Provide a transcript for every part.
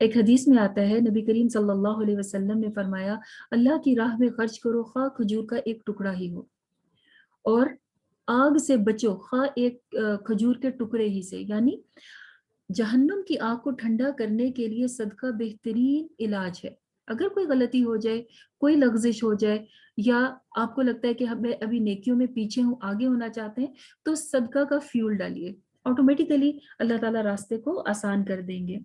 ایک حدیث میں آتا ہے نبی کریم صلی اللہ علیہ وسلم نے فرمایا اللہ کی راہ میں خرچ کرو خواہ کھجور کا ایک ٹکڑا ہی ہو، اور آگ سے بچو خواہ ایک کھجور کے ٹکڑے ہی سے، یعنی جہنم کی آگ کو ٹھنڈا کرنے کے لیے صدقہ بہترین علاج ہے۔ اگر کوئی غلطی ہو جائے، کوئی لغزش ہو جائے، یا آپ کو لگتا ہے کہ ہمیں ابھی نیکیوں میں پیچھے ہوں، آگے ہونا چاہتے ہیں، تو صدقہ کا فیول ڈالیے، آٹومیٹیکلی اللہ تعالیٰ راستے کو آسان کر دیں گے۔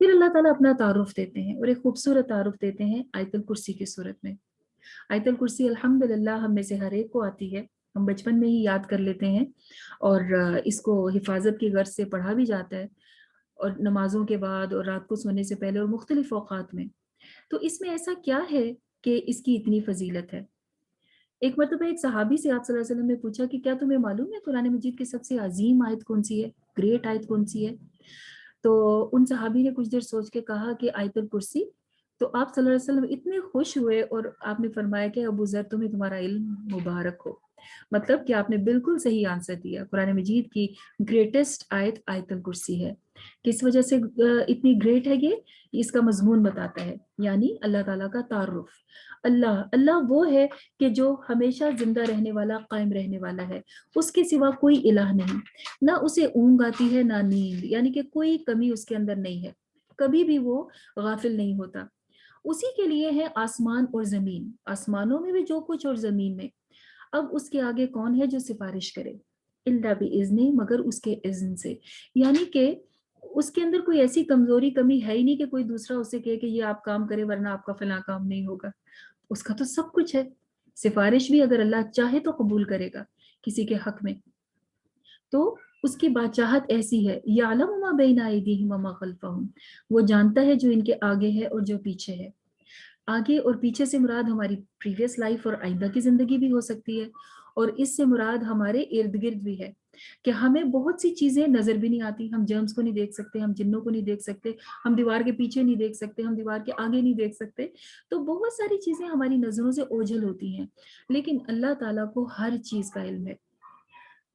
پھر اللہ تعالیٰ اپنا تعارف دیتے ہیں، اور ایک خوبصورت تعارف دیتے ہیں آیت الکرسی کی صورت میں۔ آیت الکرسی الحمدللہ ہم میں سے ہر ایک کو آتی ہے، ہم بچپن میں ہی یاد کر لیتے ہیں، اور اس کو حفاظت کی غرض سے پڑھا بھی جاتا ہے، اور نمازوں کے بعد اور رات کو سونے سے پہلے اور مختلف اوقات میں۔ تو اس میں ایسا کیا ہے کہ اس کی اتنی فضیلت ہے؟ ایک مرتبہ ایک صحابی سے آپ صلی اللہ علیہ وسلم نے پوچھا کہ کیا تمہیں معلوم ہے قرآن مجید کی سب سے عظیم آیت کون سی ہے، گریٹ آیت کون سی ہے؟ تو ان صحابی نے کچھ دیر سوچ کے کہا کہ آیت الکرسی۔ تو آپ صلی اللہ علیہ وسلم اتنے خوش ہوئے اور آپ نے فرمایا کہ ابو ذر تمہیں تمہارا علم مبارک ہو، مطلب کہ آپ نے بالکل صحیح آنسر دیا، قرآن مجید کی گریٹسٹ آیت آیت الکرسی ہے۔ کس وجہ سے اتنی گریٹ ہے یہ؟ اس کا مضمون بتاتا ہے، یعنی اللہ تعالیٰ کا تعارف۔ اللہ وہ ہے کہ جو ہمیشہ زندہ رہنے والا، قائم رہنے والا ہے، اس کے سوا کوئی الہ نہیں، نہ اسے اونگ آتی ہے نہ نیند، یعنی کہ کوئی کمی اس کے اندر نہیں ہے، کبھی بھی وہ غافل نہیں ہوتا۔ اسی کے لیے ہے آسمان اور زمین، آسمانوں میں بھی جو کچھ اور زمین میں۔ اب اس کے آگے کون ہے جو سفارش کرے؟ الا باذنہ، مگر اس کے اذن سے، یعنی کہ اس کے اندر کوئی ایسی کمزوری کمی ہے ہی نہیں کہ کوئی دوسرا اسے کہے کہ یہ آپ کام کرے ورنہ آپ کا فلاں کام نہیں ہوگا۔ اس کا تو سب کچھ ہے، سفارش بھی اگر اللہ چاہے تو قبول کرے گا کسی کے حق میں۔ تو اس کی بادشاہت ایسی ہے، یعلم ما بین ایدیہم وما خلفہم، وہ جانتا ہے جو ان کے آگے ہے اور جو پیچھے ہے۔ آگے اور پیچھے سے مراد ہماری پریویس لائف اور آئندہ کی زندگی بھی ہو سکتی ہے، اور اس سے مراد ہمارے ارد گرد بھی ہے کہ ہمیں بہت سی چیزیں نظر بھی نہیں آتی، ہم جرمز کو نہیں دیکھ سکتے، ہم جنوں کو نہیں دیکھ سکتے، ہم دیوار کے پیچھے نہیں دیکھ سکتے، ہم دیوار کے آگے نہیں دیکھ سکتے، تو بہت ساری چیزیں ہماری نظروں سے اوجھل ہوتی ہیں، لیکن اللہ تعالیٰ کو ہر چیز کا علم ہے۔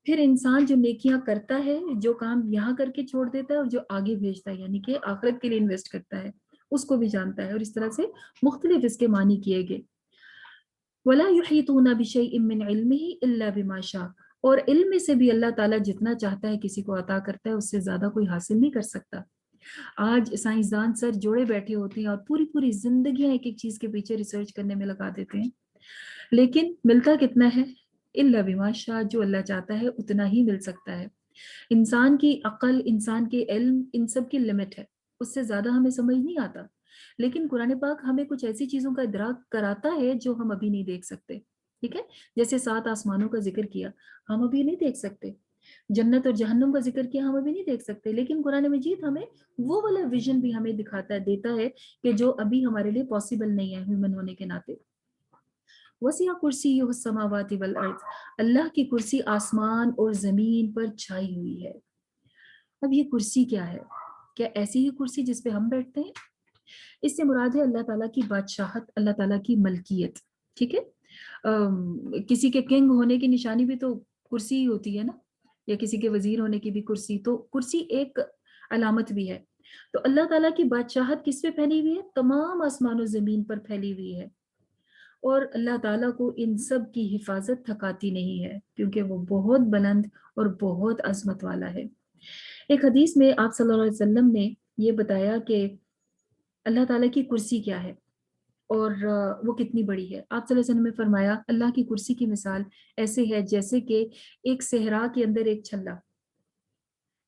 پھر انسان جو نیکیاں کرتا ہے، جو کام یہاں کر کے چھوڑ دیتا ہے اور جو آگے بھیجتا ہے، یعنی کہ آخرت کے لیے انویسٹ کرتا ہے، اس کو بھی جانتا ہے، اور اس طرح سے مختلف اس کے معنی کیے گئے۔ وَلَا يُحِيطُونَ بِشَيْءٍ مِّنْ عِلْمِهِ إِلَّا بِمَا شَاءَ، اور علم میں سے بھی اللہ تعالیٰ جتنا چاہتا ہے کسی کو عطا کرتا ہے، اس سے زیادہ کوئی حاصل نہیں کر سکتا۔ آج سائنسدان سر جوڑے بیٹھے ہوتے ہیں اور پوری پوری زندگیاں ایک ایک چیز کے پیچھے ریسرچ کرنے میں لگا دیتے ہیں، لیکن ملتا کتنا ہے؟ الا بما شاء، جو اللہ چاہتا ہے اتنا ہی مل سکتا ہے۔ انسان کی عقل، انسان کے علم، ان سب کی لمٹ ہے، اس سے زیادہ ہمیں سمجھ نہیں آتا، لیکن قرآن پاک ہمیں کچھ ایسی چیزوں کا ادراک کراتا ہے جو ہم ابھی نہیں دیکھ سکتے، ٹھیک ہے؟ جیسے 7 آسمانوں کا ذکر کیا، ہم ابھی نہیں دیکھ سکتے، جنت اور جہنم کا ذکر کیا، ہم ابھی نہیں دیکھ سکتے، لیکن قرآن مجید ہمیں وہ والا ویژن بھی ہمیں دکھاتا ہے، دیتا ہے کہ جو ابھی ہمارے لیے پاسبل نہیں ہے ہیومن ہونے کے ناطے۔ وسیع کرسی السماوات والارض، اللہ کی کرسی آسمان اور زمین پر چھائی ہوئی ہے۔ اب یہ کرسی کیا ہے؟ کیا ایسی ہی کرسی جس پہ ہم بیٹھتے ہیں؟ اس سے مراد ہے اللہ تعالیٰ کی بادشاہت، اللہ تعالیٰ کی ملکیت، ٹھیک ہے؟ کسی کے کنگ ہونے کی نشانی بھی تو کرسی ہی ہوتی ہے نا، یا کسی کے وزیر ہونے کی بھی کرسی، تو کرسی ایک علامت بھی ہے۔ تو اللہ تعالیٰ کی بادشاہت کس پہ پھیلی ہوئی ہے؟ تمام آسمان و زمین پر پھیلی ہوئی ہے، اور اللہ تعالیٰ کو ان سب کی حفاظت تھکاتی نہیں ہے، کیونکہ وہ بہت بلند اور بہت عظمت والا ہے۔ ایک حدیث میں آپ صلی اللہ علیہ وسلم نے یہ بتایا کہ اللہ تعالیٰ کی کرسی کیا ہے اور وہ کتنی بڑی ہے۔ آپ صلی اللہ علیہ وسلم نے فرمایا اللہ کی کرسی کی مثال ایسے ہے جیسے کہ ایک صحرا کے اندر ایک چھلا،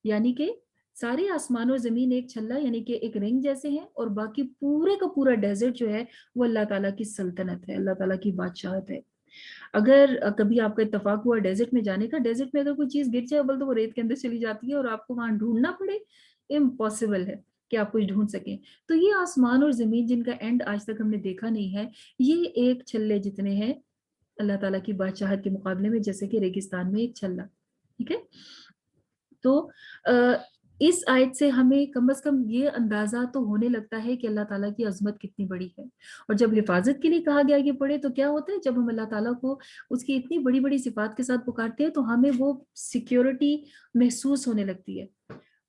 یعنی کہ سارے آسمان اور زمین ایک چھلا، یعنی کہ ایک رنگ جیسے ہیں، اور باقی پورے کا پورا ڈیزرٹ جو ہے وہ اللہ تعالیٰ کی سلطنت ہے، اللہ تعالیٰ کی بادشاہت ہے۔ اگر کبھی آپ کا اتفاق ہوا ڈیزرٹ میں جانے کا، ڈیزرٹ میں اگر کوئی چیز گر جائے بول تو وہ ریت کے اندر چلی جاتی ہے اور آپ کو وہاں ڈھونڈنا پڑے، امپاسبل ہے کہ آپ کچھ ڈھونڈ سکیں۔ تو یہ آسمان اور زمین جن کا اینڈ آج تک ہم نے دیکھا نہیں ہے، یہ ایک چھلے جتنے ہیں اللہ تعالیٰ کی بادشاہت کے مقابلے میں، جیسے کہ ریگستان میں ایک چھلا، ٹھیک ہے؟ تو اس آیت سے ہمیں کم از کم یہ اندازہ تو ہونے لگتا ہے کہ اللہ تعالیٰ کی عظمت کتنی بڑی ہے۔ اور جب حفاظت کے لیے کہا گیا کہ پڑھے تو کیا ہوتا ہے، جب ہم اللہ تعالیٰ کو اس کی اتنی بڑی بڑی صفات کے ساتھ پکارتے ہیں تو ہمیں وہ سیکیورٹی محسوس ہونے لگتی ہے۔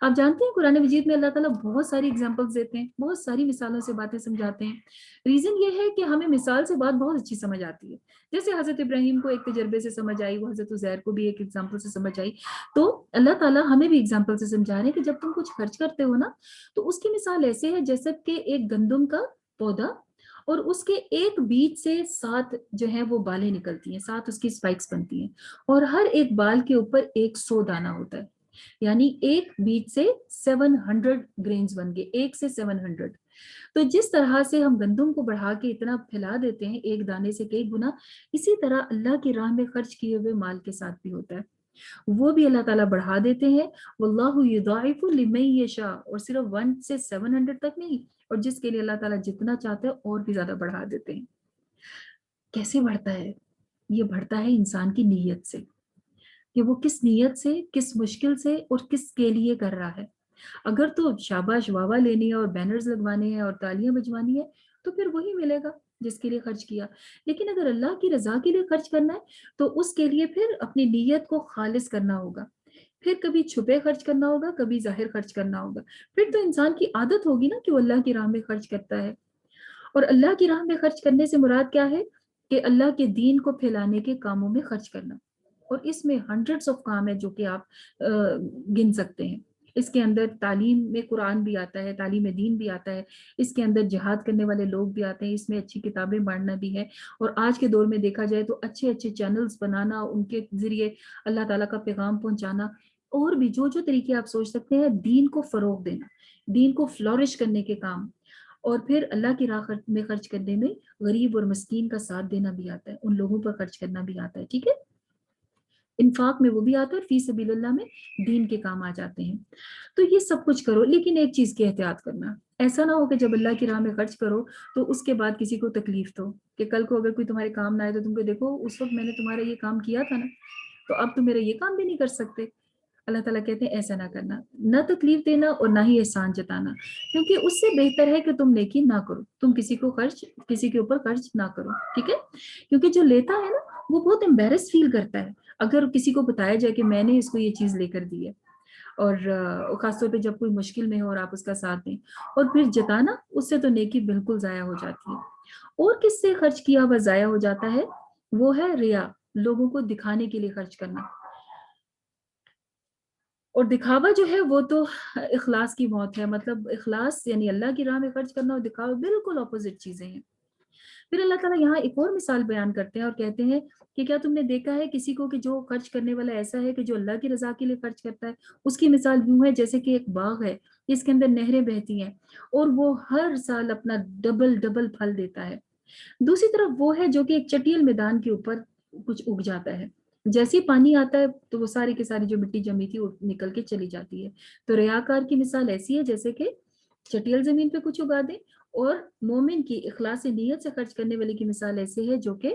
آپ جانتے ہیں قرآن مجید میں اللہ تعالیٰ بہت ساری اگزامپلس دیتے ہیں، بہت ساری مثالوں سے باتیں سمجھاتے ہیں. ریزن یہ ہے کہ ہمیں مثال سے بات بہت اچھی سمجھ آتی ہے. جیسے حضرت ابراہیم کو ایک تجربے سے سمجھ آئی، وہ حضرت عزیر کو بھی ایک ایگزامپل سے سمجھ آئی. تو اللہ تعالیٰ ہمیں بھی ایگزامپل سے سمجھا رہے ہیں کہ جب تم کچھ خرچ کرتے ہو نا، تو اس کی مثال ایسے ہے جیسے کہ ایک گندم کا پودا، اور اس کے ایک بیج سے 7 جو ہے وہ بالیں نکلتی ہیں، 7 اس کی اسپائکس بنتی ہیں، اور ہر ایک بال کے اوپر 100 دانہ ہوتا ہے. یعنی ایک بیج سے 700 گرینز بن گئے، 1 سے 700. تو جس طرح سے ہم گندم کو بڑھا کے اتنا پھیلا دیتے ہیں ایک دانے سے کئی گنا، اسی طرح اللہ کی راہ میں خرچ کیے ہوئے مال کے ساتھ بھی ہوتا ہے. وہ بھی اللہ تعالیٰ بڑھا دیتے ہیں. واللہ یضاعف لمن یشاء، اور صرف 1 سے 700 تک نہیں، اور جس کے لیے اللہ تعالیٰ جتنا چاہتے ہیں اور بھی زیادہ بڑھا دیتے ہیں. کیسے بڑھتا ہے؟ یہ بڑھتا ہے انسان کی نیت سے، کہ وہ کس نیت سے، کس مشکل سے اور کس کے لیے کر رہا ہے. اگر تو شاباش واہ واہ لینی ہے اور بینرز لگوانے ہیں اور تالیاں بجوانی ہے، تو پھر وہی ملے گا جس کے لیے خرچ کیا. لیکن اگر اللہ کی رضا کے لیے خرچ کرنا ہے تو اس کے لیے پھر اپنی نیت کو خالص کرنا ہوگا. پھر کبھی چھپے خرچ کرنا ہوگا، کبھی ظاہر خرچ کرنا ہوگا. پھر تو انسان کی عادت ہوگی نا کہ وہ اللہ کی راہ میں خرچ کرتا ہے. اور اللہ کی راہ میں خرچ کرنے سے مراد کیا ہے؟ کہ اللہ کے دین کو پھیلانے کے کاموں میں خرچ کرنا. اور اس میں ہنڈریڈس آف کام ہے جو کہ آپ گن سکتے ہیں. اس کے اندر تعلیم میں قرآن بھی آتا ہے، تعلیم دین بھی آتا ہے، اس کے اندر جہاد کرنے والے لوگ بھی آتے ہیں، اس میں اچھی کتابیں پڑھنا بھی ہے. اور آج کے دور میں دیکھا جائے تو اچھے اچھے چینلز بنانا، ان کے ذریعے اللہ تعالیٰ کا پیغام پہنچانا، اور بھی جو جو طریقے آپ سوچ سکتے ہیں، دین کو فروغ دینا، دین کو فلورش کرنے کے کام. اور پھر اللہ کی راہ میں خرچ کرنے میں غریب اور مسکین کا ساتھ دینا بھی آتا ہے، ان لوگوں پر خرچ کرنا بھی آتا ہے. ٹھیک ہے، انفاق میں وہ بھی آتا ہے، اور فی سبیل اللہ میں دین کے کام آ جاتے ہیں. تو یہ سب کچھ کرو، لیکن ایک چیز کی احتیاط کرنا. ایسا نہ ہو کہ جب اللہ کی راہ میں خرچ کرو تو اس کے بعد کسی کو تکلیف دو، کہ کل کو اگر کوئی تمہارے کام نہ آئے تو تم کو دیکھو اس وقت میں نے تمہارا یہ کام کیا تھا نا، تو اب تم میرا یہ کام بھی نہیں کر سکتے. اللہ تعالیٰ کہتے ہیں ایسا نہ کرنا، نہ تکلیف دینا اور نہ ہی احسان جتانا، کیونکہ اس سے بہتر ہے کہ تم نیکی نہ کرو، تم کسی کے اوپر خرچ نہ کرو. ٹھیک ہے، کیونکہ جو لیتا ہے نا وہ بہت امبیرس فیل کرتا ہے اگر کسی کو بتایا جائے کہ میں نے اس کو یہ چیز لے کر دی ہے، اور خاص طور پہ جب کوئی مشکل میں ہو اور آپ اس کا ساتھ دیں. اور پھر جتانا، اس سے تو نیکی بالکل ضائع ہو جاتی ہے. اور کس سے خرچ کیا ہوا ضائع ہو جاتا ہے؟ وہ ہے ریا، لوگوں کو دکھانے کے لیے خرچ کرنا. اور دکھاوا جو ہے وہ تو اخلاص کی موت ہے. مطلب اخلاص یعنی اللہ کی راہ میں خرچ کرنا اور دکھاوا بالکل اپوزٹ چیزیں ہیں. پھر اللہ تعالیٰ یہاں ایک اور مثال بیان کرتے ہیں اور کہتے ہیں کہ کیا تم نے دیکھا ہے کسی کو کہ جو خرچ کرنے والا ایسا ہے کہ جو اللہ کی رضا کے لیے خرچ کرتا ہے؟ اس کی مثال یوں ہے جیسے کہ ایک باغ ہے، اس کے اندر نہریں بہتی ہیں اور وہ ہر سال اپنا ڈبل ڈبل پھل دیتا ہے. دوسری طرف وہ ہے جو کہ ایک چٹیل میدان کے اوپر کچھ اگ جاتا ہے، جیسے ہی پانی آتا ہے تو وہ ساری کی ساری جو مٹی جمی تھی وہ نکل کے چلی جاتی ہے. تو ریاکار کی مثال ایسی ہے جیسے کہ چٹیل زمین پہ کچھ اگا دے، اور مومن کی اخلاص نیت سے خرچ کرنے والے کی مثال ایسی ہے جو کہ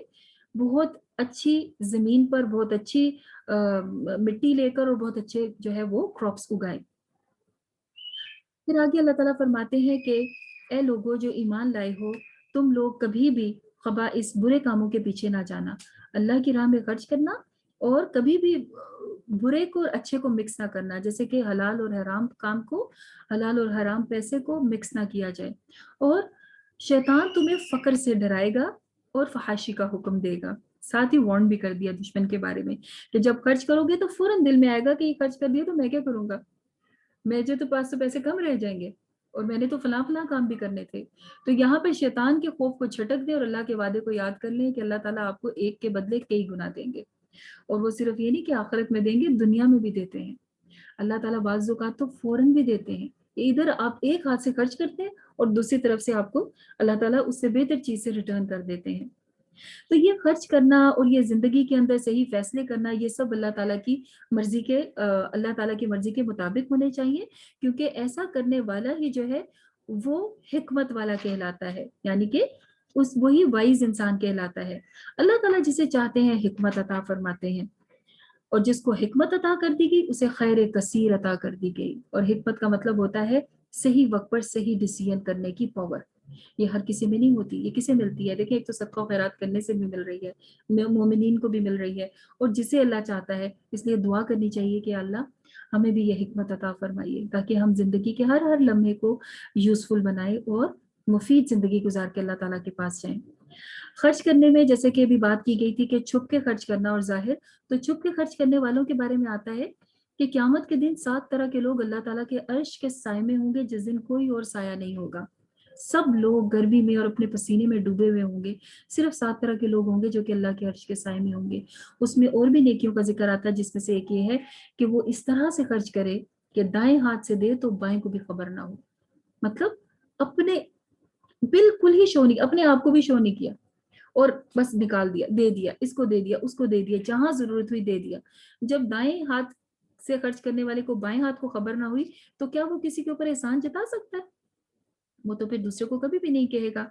بہت اچھی زمین پر بہت اچھی مٹی لے کر اور بہت اچھے جو ہے وہ کراپس اگائے. پھر آگے اللہ تعالیٰ فرماتے ہیں کہ اے لوگوں جو ایمان لائے ہو، تم لوگ کبھی بھی خبائث برے کاموں کے پیچھے نہ جانا. اللہ کی راہ میں خرچ کرنا اور کبھی بھی برے کو اچھے کو مکس نہ کرنا، جیسے کہ حلال اور حرام کام کو، حلال اور حرام پیسے کو مکس نہ کیا جائے. اور شیطان تمہیں فقر سے ڈرائے گا اور فحاشی کا حکم دے گا. ساتھ ہی وارن بھی کر دیا دشمن کے بارے میں کہ جب خرچ کرو گے تو فوراً دل میں آئے گا کہ یہ خرچ کر دیا تو میں کیا کروں گا، میرے تو پاس تو پیسے کم رہ جائیں گے اور میں نے تو فلاں فلاں کام بھی کرنے تھے. تو یہاں پہ شیطان کے خوف کو چھٹک دے اور اللہ کے وعدے کو یاد کر لیں کہ اللہ تعالیٰ آپ کو ایک کے بدلے کئی گنا دیں گے. اور وہ صرف یہ نہیں کہ آخرت میں دیں گے، دنیا میں بھی دیتے ہیں. اللہ تعالیٰ بعض اوقات تو فوراً بھی دیتے ہیں. ادھر آپ ایک ہاتھ سے خرچ کرتے ہیں اور دوسری طرف سے آپ کو اللہ تعالیٰ اس سے بہتر چیز سے ریٹرن کر دیتے ہیں. تو یہ خرچ کرنا اور یہ زندگی کے اندر صحیح فیصلے کرنا، یہ سب اللہ تعالیٰ کی مرضی کے اللہ تعالیٰ کی مرضی کے مطابق ہونے چاہیے، کیونکہ ایسا کرنے والا ہی جو ہے وہ حکمت والا کہلاتا ہے، یعنی کہ وہی وائز انسان کہلاتا ہے. اللہ تعالیٰ جسے چاہتے ہیں حکمت عطا فرماتے ہیں، اور جس کو حکمت عطا کر دی گئی اسے خیر کثیر عطا کر دی گئی. اور حکمت کا مطلب ہوتا ہے صحیح وقت پر صحیح ڈیسیژن کرنے کی پاور. یہ ہر کسی میں نہیں ہوتی. یہ کسے ملتی ہے؟ دیکھیں ایک تو صدقہ و خیرات کرنے سے بھی مل رہی ہے، مومنین کو بھی مل رہی ہے، اور جسے اللہ چاہتا ہے. اس لیے دعا کرنی چاہیے کہ اللہ ہمیں بھی یہ حکمت عطا فرمائیے تاکہ ہم زندگی کے ہر لمحے کو یوزفل بنائیں اور مفید زندگی گزار کے اللہ تعالیٰ کے پاس جائیں. خرچ کرنے میں جیسے کہ ابھی بات کی گئی تھی کہ چھپ کے خرچ کرنا اور ظاہر، تو چھپ کے خرچ کرنے والوں کے بارے میں آتا ہے کہ قیامت کے دن 7 طرح کے لوگ اللہ تعالیٰ کے عرش کے سائے میں ہوں گے جس دن کوئی اور سایہ نہیں ہوگا. سب لوگ گرمی میں اور اپنے پسینے میں ڈوبے ہوئے ہوں گے. صرف 7 طرح کے لوگ ہوں گے جو کہ اللہ کے عرش کے سائے میں ہوں گے. اس میں اور بھی نیکیوں کا ذکر آتا ہے جس میں سے ایک یہ ہے کہ وہ اس طرح سے خرچ کرے کہ دائیں ہاتھ سے دے تو بائیں کو بھی خبر نہ ہو. مطلب اپنے بالکل ہی شو نہیں، اپنے آپ کو بھی شو نہیں کیا اور بس نکال دیا، دے دیا، اس کو دے دیا، اس کو دے دیا، جہاں ضرورت ہوئی دے دیا. جب دائیں ہاتھ سے خرچ کرنے والے کو بائیں ہاتھ کو خبر نہ ہوئی تو کیا وہ کسی کے اوپر احسان جتا سکتا ہے؟ وہ تو پھر دوسرے کو کبھی بھی نہیں کہے گا.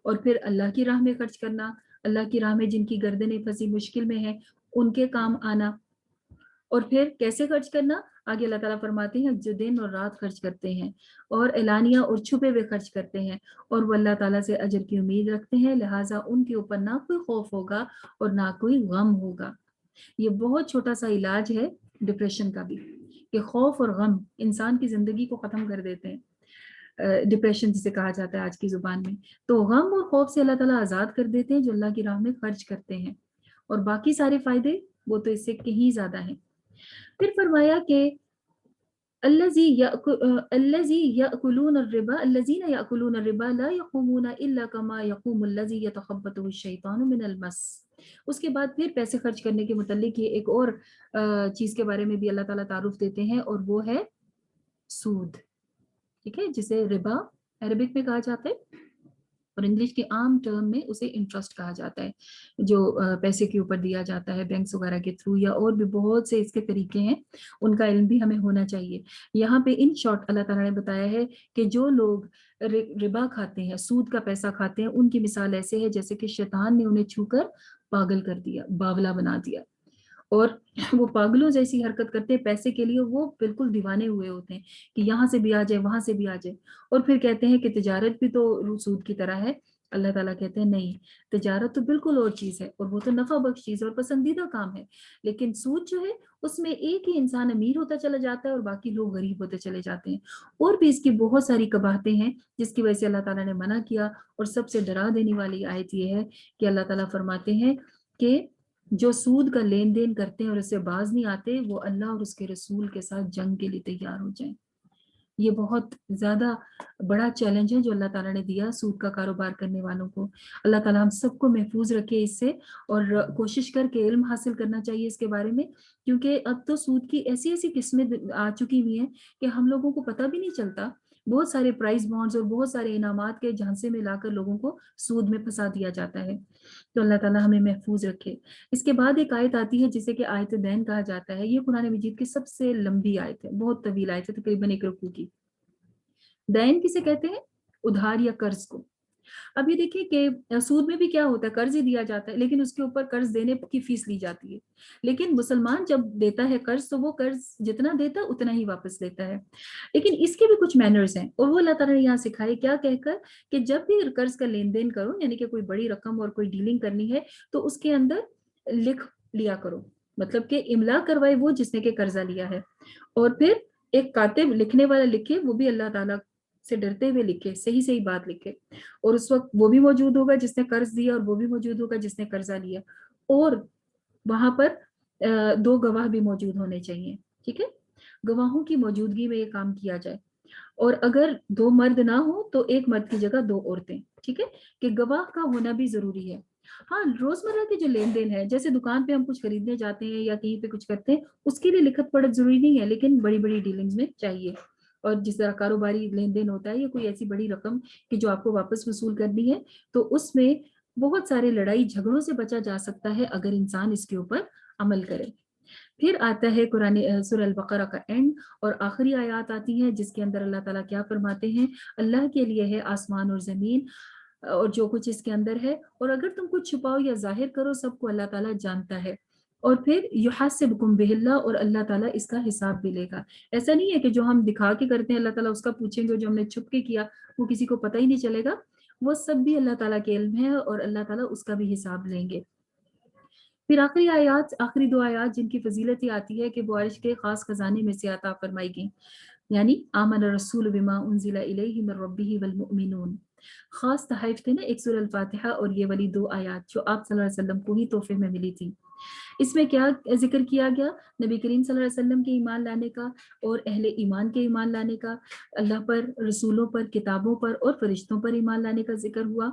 اور پھر اللہ کی راہ میں خرچ کرنا، اللہ کی راہ میں جن کی گردنیں پھنسی مشکل میں ہیں ان کے کام آنا. اور پھر کیسے خرچ کرنا؟ آگے اللہ تعالیٰ فرماتے ہیں جو دن اور رات خرچ کرتے ہیں اور اعلانیہ اور چھپے ہوئے خرچ کرتے ہیں اور وہ اللہ تعالیٰ سے اجر کی امید رکھتے ہیں، لہٰذا ان کے اوپر نہ کوئی خوف ہوگا اور نہ کوئی غم ہوگا. یہ بہت چھوٹا سا علاج ہے ڈپریشن کا بھی، کہ خوف اور غم انسان کی زندگی کو ختم کر دیتے ہیں. ڈپریشن جسے کہا جاتا ہے آج کی زبان میں. تو غم اور خوف سے اللہ تعالیٰ آزاد کر دیتے ہیں جو اللہ کی راہ میں خرچ کرتے ہیں، اور باقی سارے فائدے وہ تو اس سے کہیں زیادہ ہیں. پھر فرمایا کہ الذین یأکلون الربا لا یقومون الا کما یقوم الذی یتخبطہ الشیطان من المس. اس کے بعد پھر پیسے خرچ کرنے کے متعلق یہ ایک اور چیز کے بارے میں بھی اللہ تعالیٰ تعارف دیتے ہیں، اور وہ ہے سود. ٹھیک ہے، جسے ربا عربک میں کہا جاتا ہے اور انگلش کے عام ٹرم میں اسے انٹرسٹ کہا جاتا ہے، جو پیسے کے اوپر دیا جاتا ہے بینکس وغیرہ کے تھرو، یا اور بھی بہت سے اس کے طریقے ہیں، ان کا علم بھی ہمیں ہونا چاہیے. یہاں پہ ان شارٹ اللہ تعالیٰ نے بتایا ہے کہ جو لوگ ربا کھاتے ہیں، سود کا پیسہ کھاتے ہیں، ان کی مثال ایسے ہے جیسے کہ شیطان نے انہیں چھو کر پاگل کر دیا، باولا بنا دیا، اور وہ پاگلوں جیسی حرکت کرتے ہیں پیسے کے لیے. وہ بالکل دیوانے ہوئے ہوتے ہیں کہ یہاں سے بھی آ جائے، وہاں سے بھی آ جائے، اور پھر کہتے ہیں کہ تجارت بھی تو سود کی طرح ہے. اللہ تعالیٰ کہتے ہیں نہیں، تجارت تو بالکل اور چیز ہے، اور وہ تو نفع بخش چیز ہے اور پسندیدہ کام ہے. لیکن سود جو ہے اس میں ایک ہی انسان امیر ہوتا چلا جاتا ہے اور باقی لوگ غریب ہوتے چلے جاتے ہیں. اور بھی اس کی بہت ساری قباحتیں ہیں جس کی وجہ سے اللہ تعالیٰ نے منع کیا. اور سب سے ڈرا دینے والی آیت یہ ہے کہ اللہ تعالیٰ فرماتے ہیں کہ جو سود کا لین دین کرتے ہیں اور اس سے باز نہیں آتے، وہ اللہ اور اس کے رسول کے ساتھ جنگ کے لیے تیار ہو جائیں. یہ بہت زیادہ بڑا چیلنج ہے جو اللہ تعالیٰ نے دیا سود کا کاروبار کرنے والوں کو. اللہ تعالیٰ ہم سب کو محفوظ رکھے اس سے، اور کوشش کر کے علم حاصل کرنا چاہیے اس کے بارے میں، کیونکہ اب تو سود کی ایسی ایسی قسمیں آ چکی ہوئی ہیں کہ ہم لوگوں کو پتہ بھی نہیں چلتا. بہت سارے پرائز بانڈز اور بہت سارے انعامات کے جھانسے میں لا کر لوگوں کو سود میں پھنسا دیا جاتا ہے. تو اللہ تعالیٰ ہمیں محفوظ رکھے. اس کے بعد ایک آیت آتی ہے جسے کہ آیت دین کہا جاتا ہے. یہ قرآن مجید کی سب سے لمبی آیت ہے، بہت طویل آیت ہے، تقریباً 1 رکوع کی. دین کسے کہتے ہیں؟ ادھار یا قرض کو. اب یہ دیکھیں کہ سود میں بھی کیا ہوتا ہے، قرض ہی دیا جاتا ہے لیکن اس کے اوپر قرض دینے کی فیس لی جاتی ہے. لیکن مسلمان جب دیتا ہے قرض تو وہ قرض جتنا دیتا ہے اتنا ہی واپس لیتا ہے. لیکن اس کے بھی کچھ مینرز ہیں اور وہ اللہ تعالیٰ نے یہاں سکھائے، کیا کہہ کر کہ جب بھی قرض کا لین دین کرو، یعنی کہ کوئی بڑی رقم اور کوئی ڈیلنگ کرنی ہے تو اس کے اندر لکھ لیا کرو. مطلب کہ املا کروائے وہ جس نے کہ قرضہ لیا ہے، اور پھر ایک کاتب لکھنے والا لکھے، وہ بھی اللہ تعالیٰ سے ڈرتے ہوئے لکھے، صحیح صحیح بات لکھے. اور اس وقت وہ بھی موجود ہوگا جس نے قرض دیا اور وہ بھی موجود ہوگا جس نے قرضہ لیا، اور وہاں پر 2 گواہ بھی موجود ہونے چاہیے. ٹھیک ہے، گواہوں کی موجودگی میں یہ کام کیا جائے. اور اگر 2 مرد نہ ہو تو 1 مرد کی جگہ 2 عورتیں. ٹھیک ہے، کہ گواہ کا ہونا بھی ضروری ہے. ہاں، روزمرہ کے جو لین دین ہے، جیسے دکان پہ ہم کچھ خریدنے جاتے ہیں یا کہیں پہ کچھ کرتے ہیں، اس کے لیے لکھت پڑھت ضروری نہیں ہے، لیکن بڑی بڑی ڈیلنگز میں چاہیے. اور جس طرح کاروباری لین دین ہوتا ہے یا کوئی ایسی بڑی رقم کہ جو آپ کو واپس وصول کرنی ہے، تو اس میں بہت سارے لڑائی جھگڑوں سے بچا جا سکتا ہے اگر انسان اس کے اوپر عمل کرے. پھر آتا ہے قرآن سورہ البقرہ کا اینڈ، اور آخری آیات آتی ہیں جس کے اندر اللہ تعالیٰ کیا فرماتے ہیں، اللہ کے لیے ہے آسمان اور زمین اور جو کچھ اس کے اندر ہے، اور اگر تم کچھ چھپاؤ یا ظاہر کرو سب کو اللہ تعالیٰ جانتا ہے. اور پھر یحاسبکم بہ اللہ، اور اللہ تعالیٰ اس کا حساب بھی لے گا. ایسا نہیں ہے کہ جو ہم دکھا کے کرتے ہیں اللہ تعالیٰ اس کا پوچھیں گے، جو ہم نے چھپ کے کیا وہ کسی کو پتہ ہی نہیں چلے گا. وہ سب بھی اللہ تعالیٰ کے علم ہے اور اللہ تعالیٰ اس کا بھی حساب لیں گے۔ پھر آخری دو آیات جن کی فضیلت یہ آتی ہے کہ وہ عرش کے خاص خزانے میں سے عطا فرمائی گئیں، یعنی آمن الرسول بما انزل الیہ من ربہ والمؤمنون، خاص تحائف تھے نا ایک سورہ الفاتحہ اور یہ والی دو آیات جو آپ صلی اللہ علیہ وسلم کو ہی تحفے میں ملی تھی۔ اس میں کیا ذکر کیا گیا؟ نبی کریم صلی اللہ علیہ وسلم کے ایمان لانے کا اور اہل ایمان کے ایمان لانے کا، اللہ پر، رسولوں پر، کتابوں پر اور فرشتوں پر ایمان لانے کا ذکر ہوا۔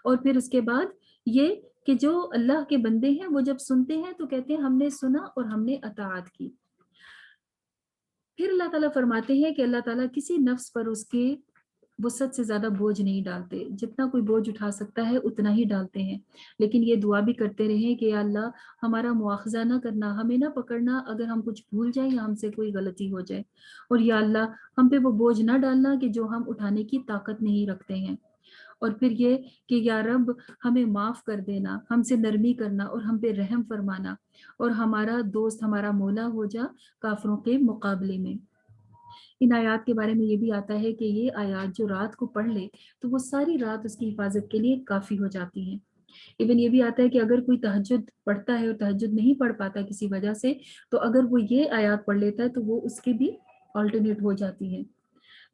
اور پھر اس کے بعد یہ کہ جو اللہ کے بندے ہیں وہ جب سنتے ہیں تو کہتے ہیں ہم نے سنا اور ہم نے اطاعت کی۔ پھر اللہ تعالیٰ فرماتے ہیں کہ اللہ تعالیٰ کسی نفس پر اس کے وسعت سے زیادہ بوجھ نہیں ڈالتے، جتنا کوئی بوجھ اٹھا سکتا ہے اتنا ہی ڈالتے ہیں، لیکن یہ دعا بھی کرتے رہیں کہ یا اللہ ہمارا مواخذہ نہ کرنا، ہمیں نہ پکڑنا اگر ہم کچھ بھول جائیں یا ہم سے کوئی غلطی ہو جائے، اور یا اللہ ہم پہ وہ بوجھ نہ ڈالنا کہ جو ہم اٹھانے کی طاقت نہیں رکھتے ہیں۔ اور پھر یہ کہ یا رب ہمیں معاف کر دینا، ہم سے نرمی کرنا اور ہم پہ رحم فرمانا، اور ہمارا دوست، ہمارا مولا ہو جا کافروں کے مقابلے میں۔ ان آیات کے بارے میں یہ بھی آتا ہے کہ یہ آیات جو رات کو پڑھ لے تو وہ ساری رات اس کی حفاظت کے لیے کافی ہو جاتی ہیں۔ ایون یہ بھی آتا ہے کہ اگر کوئی تہجد پڑھتا ہے اور تہجد نہیں پڑھ پاتا کسی وجہ سے، تو اگر وہ یہ آیات پڑھ لیتا ہے تو وہ اس کے بھی آلٹرنیٹ ہو جاتی ہے۔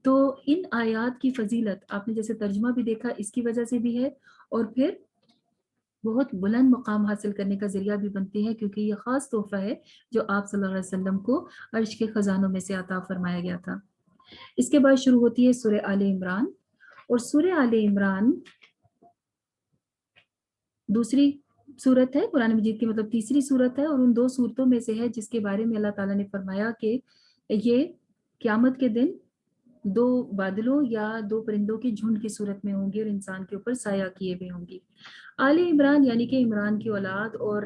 تو ان آیات کی فضیلت آپ نے جیسے ترجمہ بھی دیکھا اس کی وجہ سے بھی ہے، اور پھر بہت بلند مقام حاصل کرنے کا ذریعہ بھی بنتے ہیں، کیونکہ یہ خاص تحفہ ہے جو آپ صلی اللہ علیہ وسلم کو عرش کے خزانوں میں سے عطا فرمایا گیا تھا۔ اس کے بعد شروع ہوتی ہے سورہ آل عمران، اور سورہ آل عمران دوسری سورت ہے قرآن مجید کی، مطلب تیسری سورت ہے، اور ان دو سورتوں میں سے ہے جس کے بارے میں اللہ تعالیٰ نے فرمایا کہ یہ قیامت کے دن دو بادلوں یا دو پرندوں کی جھنڈ کی صورت میں ہوں گی اور انسان کے اوپر سایہ کیے ہوئے ہوں گی۔ آل عمران یعنی کہ عمران کی اولاد، اور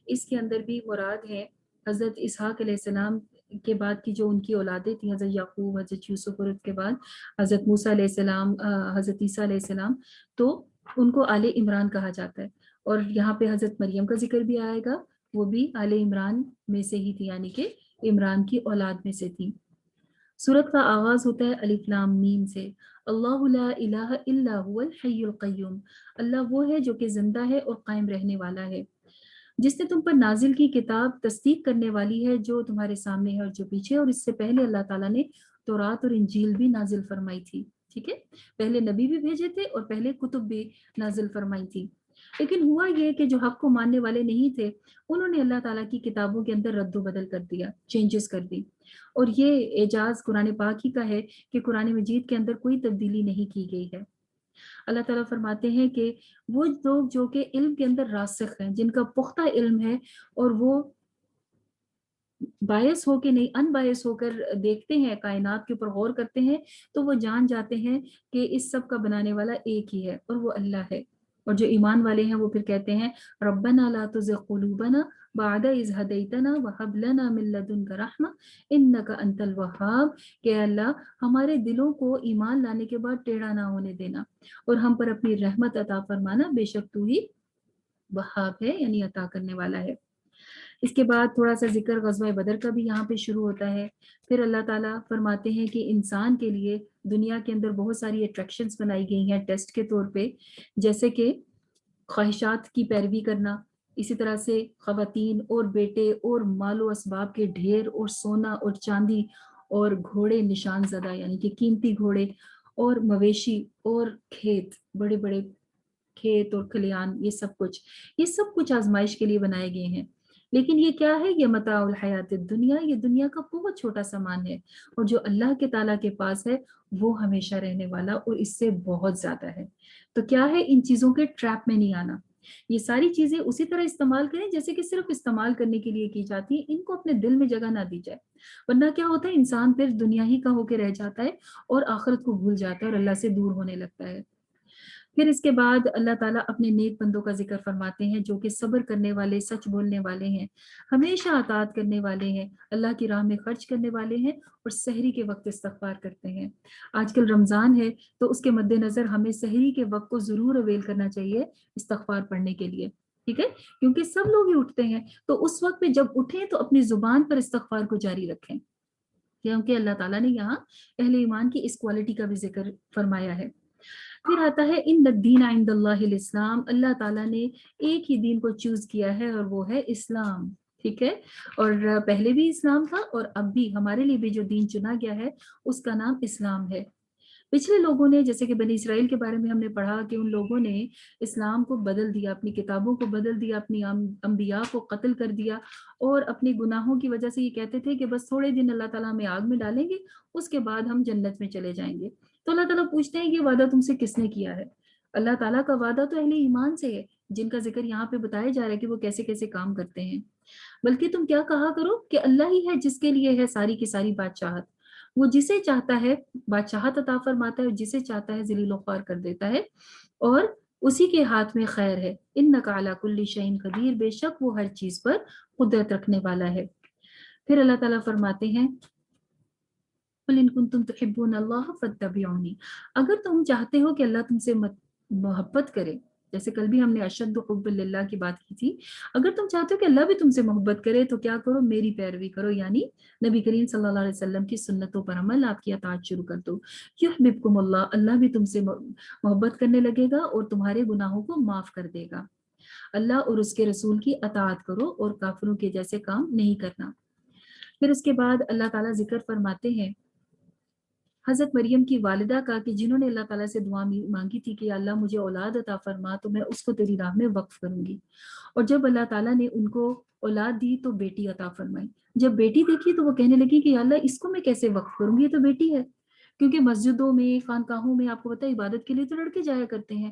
اس کے اندر بھی مراد ہے حضرت اسحاق علیہ السلام کے بعد کی جو ان کی اولادیں تھیں، حضرت یعقوب، حضرت یوسف، اور اس کے بعد حضرت موسیٰ علیہ السلام، حضرت عیسیٰ علیہ السلام، تو ان کو آل عمران کہا جاتا ہے۔ اور یہاں پہ حضرت مریم کا ذکر بھی آئے گا، وہ بھی آل عمران میں سے ہی تھی، یعنی کہ عمران کی اولاد میں سے تھی۔ سورت کا آغاز ہوتا ہے الف لام میم سے، اللہ لا الہ الا هو الحی القیوم، اللہ وہ ہے جو کہ زندہ ہے اور قائم رہنے والا ہے، جس نے تم پر نازل کی کتاب تصدیق کرنے والی ہے جو تمہارے سامنے ہے اور جو پیچھے، اور اس سے پہلے اللہ تعالیٰ نے تورات اور انجیل بھی نازل فرمائی تھی، ٹھیک ہے، پہلے نبی بھی بھیجے تھے اور پہلے کتب بھی نازل فرمائی تھی۔ لیکن ہوا یہ کہ جو حق کو ماننے والے نہیں تھے انہوں نے اللہ تعالیٰ کی کتابوں کے اندر رد و بدل کر دیا، چینجز کر دی، اور یہ اعجاز قرآن پاک ہی کا ہے کہ قرآن مجید کے اندر کوئی تبدیلی نہیں کی گئی ہے۔ اللہ تعالیٰ فرماتے ہیں کہ وہ لوگ جو کہ علم کے اندر راسخ ہیں، جن کا پختہ علم ہے، اور وہ باعث ہو کے نہیں، ان باعث ہو کر دیکھتے ہیں، کائنات کے اوپر غور کرتے ہیں، تو وہ جان جاتے ہیں کہ اس سب کا بنانے والا ایک ہی ہے اور وہ اللہ ہے۔ اور جو ایمان والے ہیں وہ پھر کہتے ہیں ربنا لا تزغ قلوبنا بعد اذ ہدیتنا وہب لنا من لدنک رحمہ انک انت الوہاب، کہ اللہ ہمارے دلوں کو ایمان لانے کے بعد ٹیڑھا نہ ہونے دینا اور ہم پر اپنی رحمت عطا فرمانا، بے شک تو ہی وہاب ہے، یعنی عطا کرنے والا ہے۔ اس کے بعد تھوڑا سا ذکر غزوہ بدر کا بھی یہاں پہ شروع ہوتا ہے۔ پھر اللہ تعالیٰ فرماتے ہیں کہ انسان کے لیے دنیا کے اندر بہت ساری اٹریکشنز بنائی گئی ہیں ٹیسٹ کے طور پہ، جیسے کہ خواہشات کی پیروی کرنا، اسی طرح سے خواتین اور بیٹے اور مال و اسباب کے ڈھیر، اور سونا اور چاندی اور گھوڑے نشان زدہ یعنی کہ قیمتی گھوڑے، اور مویشی اور کھیت، بڑے بڑے کھیت اور کھلیان، یہ سب کچھ آزمائش کے لیے بنائے گئے ہیں۔ لیکن یہ کیا ہے؟ یہ متاع الحیات الدنیا، یہ دنیا کا بہت چھوٹا سامان ہے، اور جو اللہ کے تعالیٰ کے پاس ہے وہ ہمیشہ رہنے والا اور اس سے بہت زیادہ ہے۔ تو کیا ہے؟ ان چیزوں کے ٹریپ میں نہیں آنا، یہ ساری چیزیں اسی طرح استعمال کریں جیسے کہ صرف استعمال کرنے کے لیے کی جاتی ہیں، ان کو اپنے دل میں جگہ نہ دی جائے، ورنہ کیا ہوتا ہے انسان پھر دنیا ہی کا ہو کے رہ جاتا ہے اور آخرت کو بھول جاتا ہے اور اللہ سے دور ہونے لگتا ہے۔ پھر اس کے بعد اللہ تعالیٰ اپنے نیک بندوں کا ذکر فرماتے ہیں جو کہ صبر کرنے والے، سچ بولنے والے ہیں، ہمیشہ اطاعت کرنے والے ہیں، اللہ کی راہ میں خرچ کرنے والے ہیں، اور سحری کے وقت استغفار کرتے ہیں۔ آج کل رمضان ہے تو اس کے مد نظر ہمیں سحری کے وقت کو ضرور اویل کرنا چاہیے استغفار پڑھنے کے لیے، ٹھیک ہے، کیونکہ سب لوگ ہی اٹھتے ہیں، تو اس وقت پہ جب اٹھیں تو اپنی زبان پر استغفار کو جاری رکھیں، کیونکہ اللہ تعالیٰ نے یہاں اہل ایمان کی اس کوالٹی کا بھی ذکر فرمایا ہے۔ پھر آتا ہے ان الدین عند اللہ الاسلام، اللہ تعالیٰ نے ایک ہی دین کو چوز کیا ہے اور وہ ہے اسلام، ٹھیک ہے. اور پہلے بھی اسلام تھا اور اب بھی ہمارے لیے بھی جو دین چنا گیا ہے اس کا نام اسلام ہے. پچھلے لوگوں نے جیسے کہ بنی اسرائیل کے بارے میں ہم نے پڑھا کہ ان لوگوں نے اسلام کو بدل دیا، اپنی کتابوں کو بدل دیا، اپنی انبیاء کو قتل کر دیا، اور اپنے گناہوں کی وجہ سے یہ کہتے تھے کہ بس تھوڑے دن اللہ تعالیٰ ہمیں آگ میں ڈالیں گے، اس کے بعد ہم جنت میں چلے جائیں گے. تو اللہ تعالیٰ پوچھتے ہیں یہ وعدہ تم سے کس نے کیا ہے؟ اللہ تعالیٰ کا وعدہ تو اہل ایمان سے ہے، جن کا ذکر یہاں پہ بتایا جا رہا ہے کہ وہ کیسے کیسے کام کرتے ہیں. بلکہ تم کیا کہا کرو کہ اللہ ہی ہے جس کے لیے ہے ساری کی ساری بادشاہت، وہ جسے چاہتا ہے بادشاہت عطا فرماتا ہے، جسے چاہتا ہے ذلیل و خوار کر دیتا ہے، اور اسی کے ہاتھ میں خیر ہے. انک علی کل شیء قدیر، بے شک وہ ہر چیز پر قدرت رکھنے والا ہے. پھر اللہ تعالیٰ فرماتے ہیں قل ان کنتم تحبون اللہ فاتبعونی، اگر تم چاہتے ہو کہ اللہ تم سے محبت کرے، جیسے کل بھی ہم نے اشد حب للہ کی بات کی تھی، اگر تم چاہتے ہو کہ اللہ بھی تم سے محبت کرے تو کیا کرو؟ میری پیروی کرو، یعنی نبی کریم صلی اللہ علیہ وسلم کی سنتوں پر عمل، آپ کی اطاعت شروع کر دو. یحببکم اللہ، اللہ بھی تم سے محبت کرنے لگے گا اور تمہارے گناہوں کو معاف کر دے گا. اللہ اور اس کے رسول کی اطاعت کرو اور کافروں کے جیسے کام نہیں کرنا. پھر اس کے بعد اللہ تعالیٰ ذکر فرماتے ہیں حضرت مریم کی والدہ کا کہ جنہوں نے اللہ تعالیٰ سے دعا مانگی تھی کہ اللہ مجھے اولاد عطا فرما تو میں اس کو تیری راہ میں وقف کروں گی، اور جب اللہ تعالیٰ نے ان کو اولاد دی تو بیٹی عطا فرمائی. جب بیٹی دیکھی تو وہ کہنے لگی کہ یا اللہ اس کو میں کیسے وقف کروں گی، یہ تو بیٹی ہے. کیونکہ مسجدوں میں، خانقاہوں میں آپ کو پتہ ہے عبادت کے لیے تو لڑکے جایا کرتے ہیں.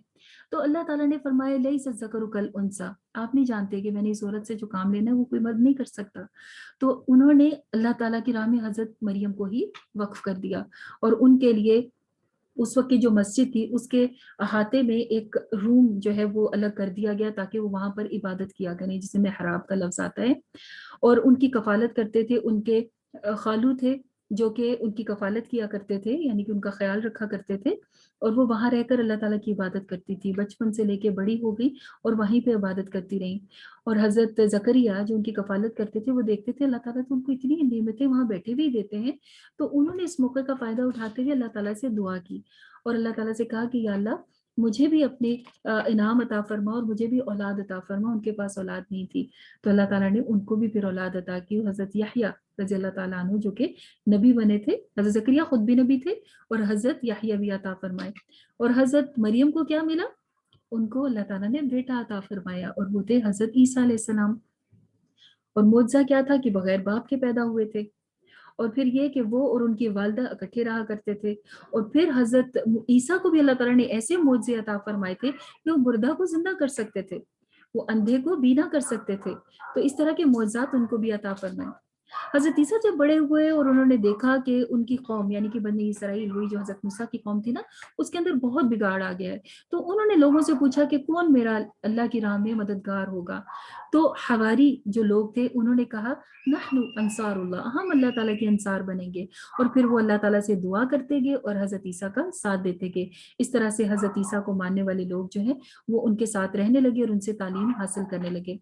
تو اللہ تعالیٰ نے فرمایا لیس الذکر کالانثیٰ، آپ نہیں جانتے کہ میں نے اس عورت سے جو کام لینا ہے وہ کوئی مرد نہیں کر سکتا. تو انہوں نے اللہ تعالیٰ کی راہ میں حضرت مریم کو ہی وقف کر دیا، اور ان کے لیے اس وقت کی جو مسجد تھی اس کے احاطے میں ایک روم جو ہے وہ الگ کر دیا گیا تاکہ وہ وہاں پر عبادت کیا کریں، جسے محراب کا لفظ آتا ہے. اور ان کی کفالت کرتے تھے ان کے خالو تھے جو کہ ان کی کفالت کیا کرتے تھے، یعنی کہ ان کا خیال رکھا کرتے تھے، اور وہ وہاں رہ کر اللہ تعالیٰ کی عبادت کرتی تھی. بچپن سے لے کے بڑی ہو گئی اور وہیں پہ عبادت کرتی رہیں. اور حضرت زکریا جو ان کی کفالت کرتے تھے وہ دیکھتے تھے اللہ تعالیٰ تو ان کو اتنی نعمتیں وہاں بیٹھے ہوئے دیتے ہیں، تو انہوں نے اس موقع کا فائدہ اٹھاتے ہوئے اللہ تعالیٰ سے دعا کی اور اللہ تعالیٰ سے کہا کہ یا اللہ مجھے بھی اپنے انعام عطا فرما اور مجھے بھی اولاد عطا فرما. ان کے پاس اولاد نہیں تھی تو اللہ تعالیٰ نے ان کو بھی پھر اولاد عطا کی. حضرت یحییٰ رضی اللہ تعالیٰ عنہ جو کہ نبی بنے تھے، حضرت زکریا خود بھی نبی تھے اور حضرت یحییٰ بھی عطا فرمائے. اور حضرت مریم کو کیا ملا؟ ان کو اللہ تعالیٰ نے بیٹا عطا فرمایا اور وہ تھے حضرت عیسیٰ علیہ السلام. اور معجزہ کیا تھا کہ بغیر باپ کے پیدا ہوئے تھے. اور پھر یہ کہ وہ اور ان کی والدہ اکٹھے رہا کرتے تھے. اور پھر حضرت عیسیٰ کو بھی اللہ تعالیٰ نے ایسے معجزے عطا فرمائے تھے کہ وہ مردہ کو زندہ کر سکتے تھے، وہ اندھے کو بینا کر سکتے تھے. تو اس طرح کے معجزات ان کو بھی عطا فرمائے. حضرت عیسیٰ جب بڑے ہوئے اور انہوں نے دیکھا کہ ان کی قوم یعنی کہ بنی اسرائیل ہوئی جو حضرت موسیٰ کی قوم تھی نا، اس کے اندر بہت بگاڑ آ گیا ہے، تو انہوں نے لوگوں سے پوچھا کہ کون میرا اللہ کی راہ میں مددگار ہوگا. تو حواری جو لوگ تھے انہوں نے کہا نحن انصار اللہ، ہم اللہ تعالیٰ کے انصار بنیں گے. اور پھر وہ اللہ تعالیٰ سے دعا کرتے گئے اور حضرت عیسیٰ کا ساتھ دیتے گئے. اس طرح سے حضرت عیسیٰ کو ماننے والے لوگ جو ہیں وہ ان کے ساتھ رہنے لگے اور ان سے تعلیم حاصل کرنے لگے.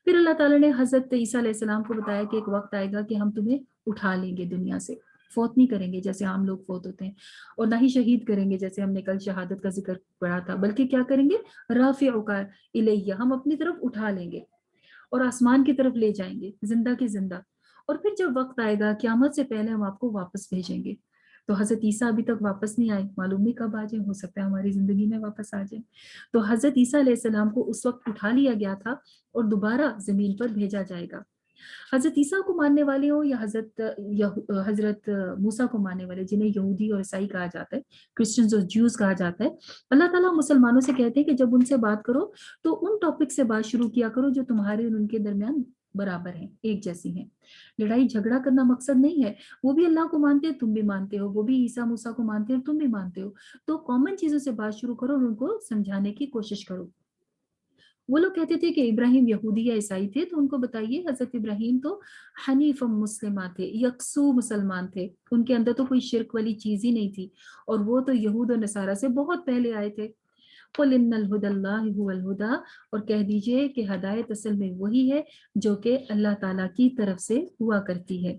پھر اللہ تعالیٰ نے حضرت عیسیٰ علیہ السلام کو بتایا کہ ایک وقت آئے گا کہ ہم تمہیں اٹھا لیں گے دنیا سے، فوت نہیں کریں گے جیسے عام لوگ فوت ہوتے ہیں، اور نہ ہی شہید کریں گے جیسے ہم نے کل شہادت کا ذکر پڑھا تھا، بلکہ کیا کریں گے؟ رافعک الیہ، ہم اپنی طرف اٹھا لیں گے اور آسمان کی طرف لے جائیں گے زندہ کی زندہ. اور پھر جب وقت آئے گا قیامت سے پہلے ہم آپ کو واپس بھیجیں گے. تو حضرت عیسیٰ ابھی تک واپس نہیں آئے، معلوم نہیں کب آ جائیں، ہو سکتا ہے ہماری زندگی میں واپس آ جائیں. تو حضرت عیسیٰ علیہ السلام کو اس وقت اٹھا لیا گیا تھا اور دوبارہ زمین پر بھیجا جائے گا. حضرت عیسیٰ کو ماننے والے ہوں یا حضرت موسیٰ کو ماننے والے، جنہیں یہودی اور عیسائی کہا جاتا ہے، کرسچنز اور جیوز کہا جاتا ہے، اللہ تعالیٰ مسلمانوں سے کہتے ہیں کہ جب ان سے بات کرو تو ان ٹاپک سے بات شروع کیا کرو جو تمہارے اور ان کے درمیان برابر ہیں، ایک جیسی ہیں. لڑائی جھگڑا کرنا مقصد نہیں ہے. وہ بھی اللہ کو مانتے ہیں، تم بھی مانتے ہو، وہ بھی عیسیٰ موسیٰ کو مانتے ہیں، تم بھی مانتے ہو. تو کامن چیزوں سے بات شروع کرو اور ان کو سمجھانے کی کوشش کرو. وہ لوگ کہتے تھے کہ ابراہیم یہودی یا عیسائی تھے، تو ان کو بتائیے حضرت ابراہیم تو حنیف مسلمہ تھے، یکسو مسلمان تھے، ان کے اندر تو کوئی شرک والی چیز ہی نہیں تھی، اور وہ تو یہود و نصارہ سے بہت پہلے آئے تھے. قل ان الہدی اللہ هو الہدی، اور کہہ دیجئے کہ ہدایت اصل میں وہی ہے جو کہ اللہ تعالیٰ کی طرف سے ہوا کرتی ہے.